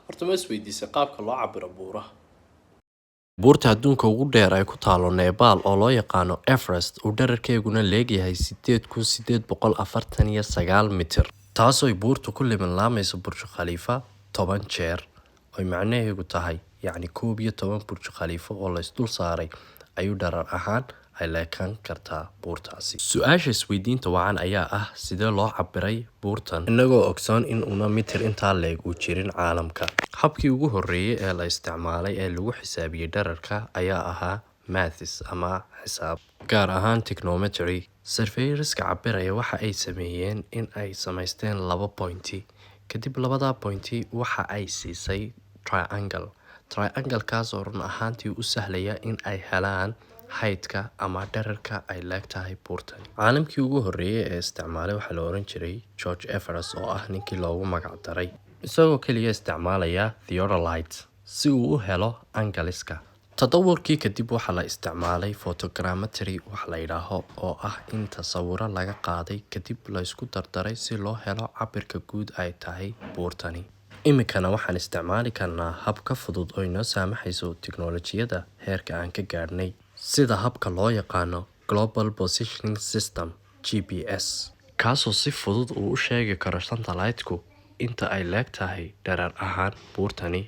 horta ma isweydiisay qaabka loo cabiro buuraha? buurta adduunka ugu dheer ay ku taalo Nepal oo loo yaqaano Everest uu dhererkeeguna leegyahay 8849 mitir, taasoo buurtu ku limanlaamayso Burj Khalifa 10 jeer, oo macnaheedu tahay yacni 11 Burj Khalifa oo la isdul saaray ayuu dherer ahaan ay leekan kartaa buurtaasi. Su-aasha isweydiinta wacan ayaa ah sidee loo cabiray buurtan inagoo ogsoon in una mitir intaa leeg uu jirin caalamka. Habkii ugu horreeyay ee la isticmaalay ee lagu xisaabiyay dhererka ayaa ahaa maths ama xisaab, gaar ahaan trigonometry. Surveyorska cabiraya waxa ay sameeyeen in ay samaysteen 2 pointi, kadib labada pointi waxa ay siisay triangle kaas oo run ahaantii u sahlaya in ay helaan height-ka ama dhererka ay leegtahay buurtani. Caalamkii ugu horreeyay ee isticmaalay waxa la oran jiray George Everest oo ah ninkii loogu magac daray isagoo kaliya isticmaalaya theodolite si uu u helo angleska. Tadawurkii kadib waxa la isticmaalay photogrammetry wax la yiraahdo oo ah in tasawiro laga qaaday kadib la isku dardaray si loo helo cabirka guud ay tahay buurtani. Imikana waxaan isticmaali karnaa hab ka fudud oo inoo saamaxayso tiknoolajiyada heerka aan ka gaarnay, sida habka loo yaqaano Global Positioning System (GPS), kaasoo si fudud u sheegi karo satellite-ku inta ay leegtahay dherer ahaan buurtani